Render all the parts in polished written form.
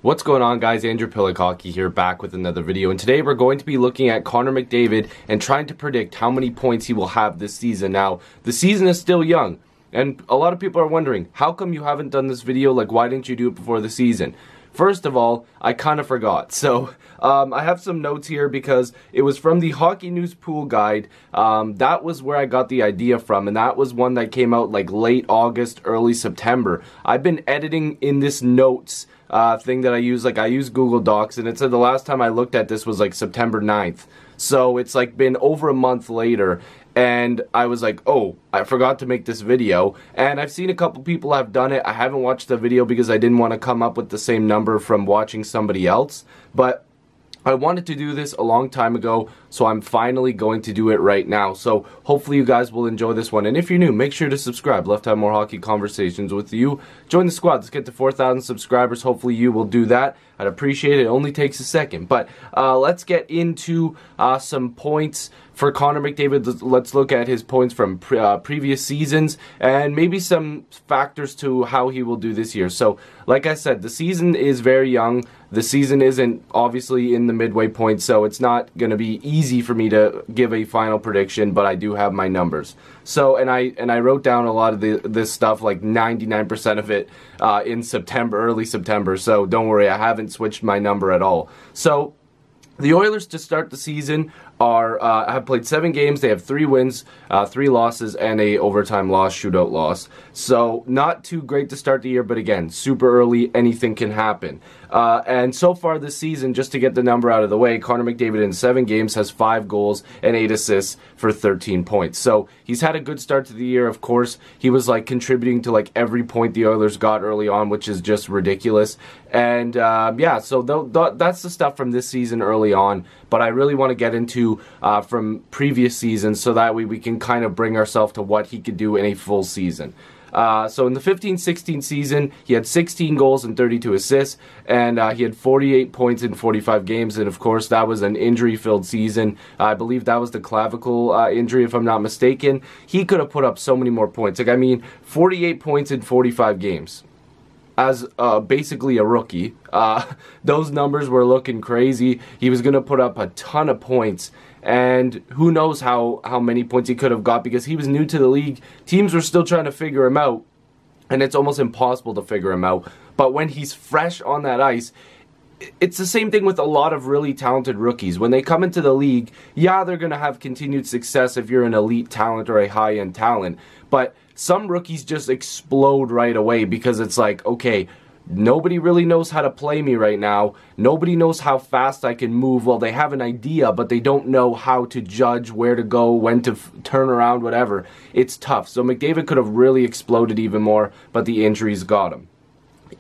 What's going on, guys? Andrew Piluk Hockey here, back with another video, and today we're going to be looking at Connor McDavid and trying to predict how many points he will have this season. Now, the season is still young, and a lot of people are wondering, how come you haven't done this video? Like, why didn't you do it before the season? First of all, I kind of forgot. So, I have some notes here because it was from the Hockey News Pool Guide. That was where I got the idea from, and that was one that came out like late August, early September. I've been editing in this notes thing that I use. Like, I use Google Docs, and it said the last time I looked at this was like September 9th. So it's like been over a month later, and I was like, oh, I forgot to make this video. And I've seen a couple people have done it. I haven't watched the video because I didn't want to come up with the same number from watching somebody else, but I wanted to do this a long time ago, so I'm finally going to do it right now. So hopefully you guys will enjoy this one. And if you're new, make sure to subscribe. Love to have more hockey conversations with you. Join the squad. Let's get to 4,000 subscribers. Hopefully you will do that. I'd appreciate it. It only takes a second. But let's get into some points for Connor McDavid. Let's look at his points from previous seasons and maybe some factors to how he will do this year. So, like I said, the season is very young. The season isn't obviously in the midway point, so it's not going to be easy for me to give a final prediction, but I do have my numbers. So, and I wrote down a lot of this stuff, like 99% of it in September, early September, so don't worry, I haven't switched my number at all. So, the Oilers to start the season have played 7 games. They have 3 wins, 3 losses, and a overtime loss, shootout loss. So not too great to start the year, but again, super early, anything can happen. And so far this season, just to get the number out of the way, Connor McDavid in 7 games has 5 goals and 8 assists for 13 points. So he's had a good start to the year. Of course, he was like contributing to like every point the Oilers got early on, which is just ridiculous. And yeah, so that's the stuff from this season early on. But I really want to get into from previous seasons so that way we can kind of bring ourselves to what he could do in a full season. So in the 15-16 season, he had 16 goals and 32 assists, and he had 48 points in 45 games, and of course that was an injury-filled season. I believe that was the clavicle injury, if I'm not mistaken. He could have put up so many more points. Like, I mean, 48 points in 45 games. As basically a rookie, those numbers were looking crazy. He was going to put up a ton of points, and who knows how many points he could have got because he was new to the league. Teams were still trying to figure him out, and it's almost impossible to figure him out. But when he's fresh on that ice, it's the same thing with a lot of really talented rookies. When they come into the league, yeah, they're going to have continued success if you're an elite talent or a high-end talent. But some rookies just explode right away because it's like, okay, nobody really knows how to play me right now. Nobody knows how fast I can move. Well, they have an idea, but they don't know how to judge where to go, when to turn around, whatever. It's tough. So McDavid could have really exploded even more, but the injuries got him.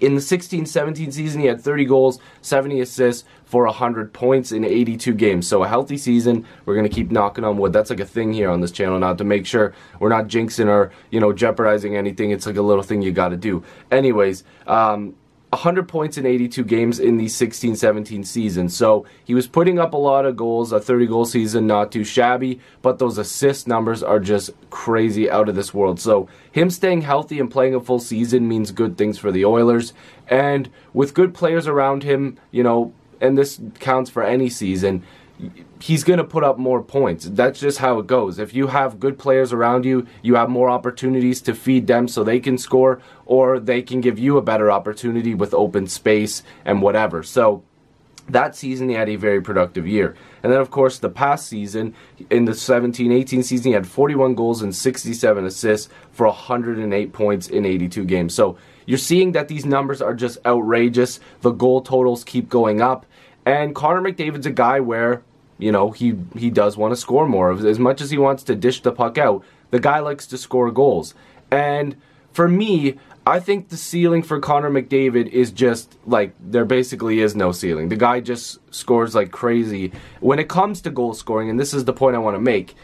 In the 16-17 season, he had 30 goals, 70 assists for 100 points in 82 games. So a healthy season. We're going to keep knocking on wood. That's like a thing here on this channel now to make sure we're not jinxing or, you know, jeopardizing anything. It's like a little thing you got to do. Anyways, 100 points in 82 games in the 16-17 season. So he was putting up a lot of goals. A 30-goal season, not too shabby, but those assist numbers are just crazy, out of this world. So him staying healthy and playing a full season means good things for the Oilers. And with good players around him, you know, and this counts for any season, he's going to put up more points. That's just how it goes. If you have good players around you, you have more opportunities to feed them so they can score, or they can give you a better opportunity with open space and whatever. So that season, he had a very productive year. And then, of course, the past season, in the 17-18 season, he had 41 goals and 67 assists for 108 points in 82 games. So you're seeing that these numbers are just outrageous. The goal totals keep going up. And Connor McDavid's a guy where, you know, he does want to score more. As much as he wants to dish the puck out, the guy likes to score goals. And for me, I think the ceiling for Connor McDavid is just, like, there basically is no ceiling. The guy just scores like crazy. When it comes to goal scoring, and this is the point I want to make,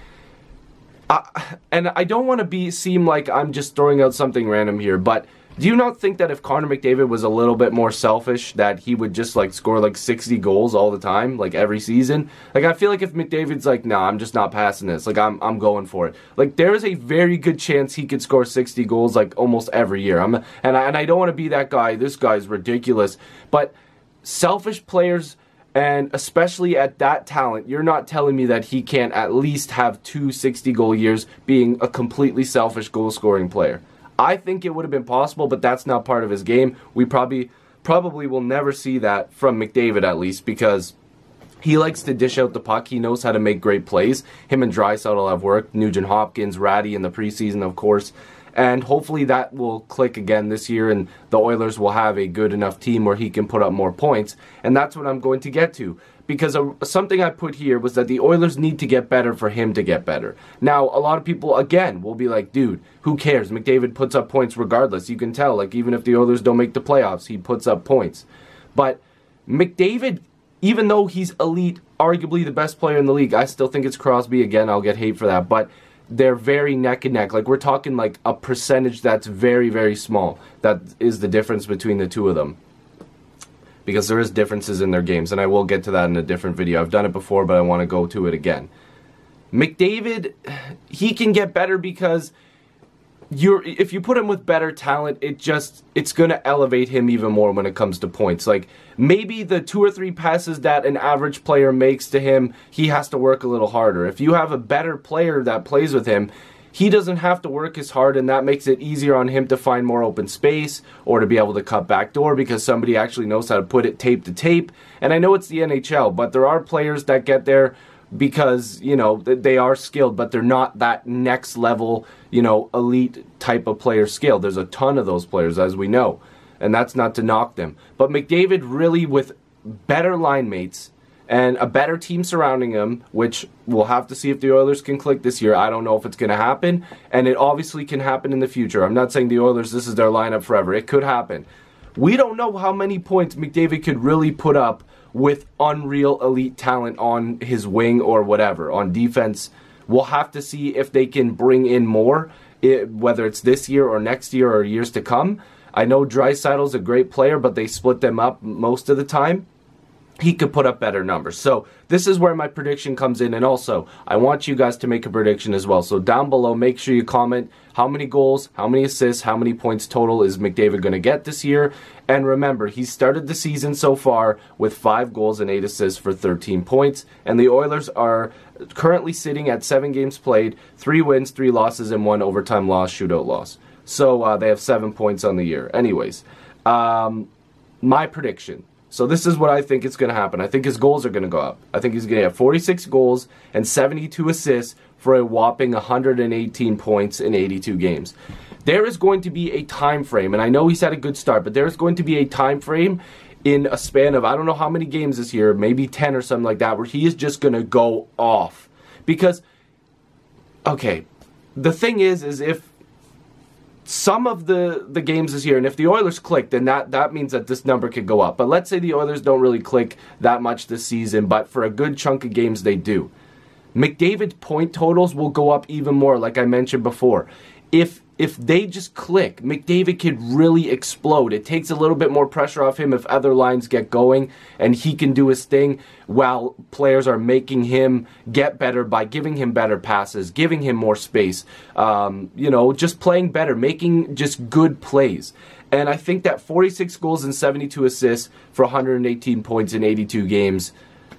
and I don't want to seem like I'm just throwing out something random here, but do you not think that if Connor McDavid was a little bit more selfish, that he would just like score like 60 goals all the time, like every season? Like, I feel like if McDavid's like, nah, I'm just not passing this, like I'm going for it. Like, there is a very good chance he could score 60 goals like almost every year. And I don't want to be that guy. This guy's ridiculous, but selfish players, and especially at that talent, you're not telling me that he can't at least have 2 60-goal years being a completely selfish goal-scoring player. I think it would have been possible, but that's not part of his game. We probably will never see that from McDavid, at least, because he likes to dish out the puck. He knows how to make great plays. Him and Draisaitl have worked. Nugent Hopkins, Ratty in the preseason, of course. And hopefully that will click again this year, and the Oilers will have a good enough team where he can put up more points. And that's what I'm going to get to. Because something I put here was that the Oilers need to get better for him to get better. Now, a lot of people, again, will be like, dude, who cares? McDavid puts up points regardless. You can tell, like, even if the Oilers don't make the playoffs, he puts up points. But McDavid, even though he's elite, arguably the best player in the league, I still think it's Crosby. Again, I'll get hate for that. But they're very neck and neck. Like, we're talking like a percentage that's very, very small. That is the difference between the two of them. Because there is differences in their games, and I will get to that in a different video. I've done it before, but I want to go to it again. McDavid, he can get better because if you put him with better talent, it's going to elevate him even more when it comes to points. Like, maybe the 2 or 3 passes that an average player makes to him, he has to work a little harder. If you have a better player that plays with him, he doesn't have to work as hard, and that makes it easier on him to find more open space or to be able to cut back door because somebody actually knows how to put it tape to tape. And I know it's the NHL, but there are players that get there because, you know, they are skilled, but they're not that next level, you know, elite type of player skill. There's a ton of those players, as we know, and that's not to knock them. But McDavid really, with better line mates and a better team surrounding him, which we'll have to see if the Oilers can click this year. I don't know if it's going to happen, and it obviously can happen in the future. I'm not saying the Oilers, this is their lineup forever. It could happen. We don't know how many points McDavid could really put up with unreal elite talent on his wing or whatever. On defense, we'll have to see if they can bring in more, whether it's this year or next year or years to come. I know Draisaitl's a great player, but they split them up most of the time. He could put up better numbers. So this is where my prediction comes in, and also I want you guys to make a prediction as well. So down below, make sure you comment how many goals, how many assists, how many points total is McDavid going to get this year. And remember, he started the season so far with 5 goals and 8 assists for 13 points, and the Oilers are currently sitting at 7 games played, 3 wins, 3 losses, and 1 overtime loss, shootout loss. So they have 7 points on the year. Anyways, my prediction. So this is what I think is going to happen. I think his goals are going to go up. I think he's going to have 46 goals and 72 assists for a whopping 118 points in 82 games. There is going to be a time frame, and I know he's had a good start, but there's going to be a time frame in a span of, I don't know how many games this year, maybe 10 or something like that, where he is just going to go off. Because, okay, the thing is if some of the games this year, and if the Oilers click, then that means that this number could go up. But let's say the Oilers don't really click that much this season, but for a good chunk of games they do. McDavid's point totals will go up even more, like I mentioned before. If they just click, McDavid could really explode. It takes a little bit more pressure off him if other lines get going, and he can do his thing while players are making him get better by giving him better passes, giving him more space, you know, just playing better, making just good plays. And I think that 46 goals and 72 assists for 118 points in 82 games,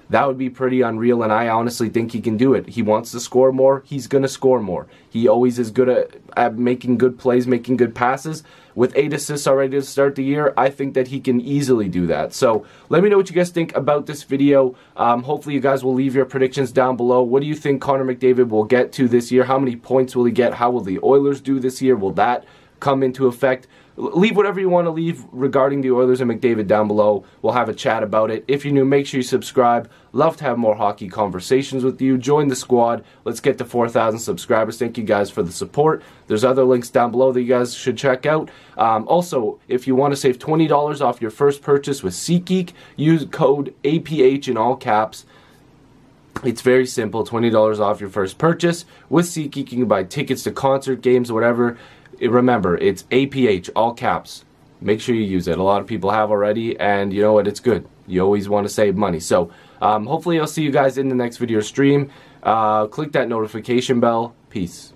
that would be pretty unreal, and I honestly think he can do it. He wants to score more. He's going to score more. He always is good at making good plays, making good passes. With 8 assists already to start the year, I think that he can easily do that. So let me know what you guys think about this video. Hopefully you guys will leave your predictions down below. What do you think Connor McDavid will get to this year? How many points will he get? How will the Oilers do this year? Will that come into effect? Leave whatever you want to leave regarding the Oilers and McDavid down below. We'll have a chat about it. If you're new, make sure you subscribe. Love to have more hockey conversations with you. Join the squad. Let's get to 4,000 subscribers. Thank you guys for the support. There's other links down below that you guys should check out. Also, if you want to save $20 off your first purchase with SeatGeek, use code APH in all caps. It's very simple. $20 off your first purchase. With SeatGeek, you can buy tickets to concert, games, whatever. Remember, it's APH, all caps. Make sure you use it. A lot of people have already, and you know what? It's good. You always want to save money. So, hopefully I'll see you guys in the next video stream. Click that notification bell. Peace.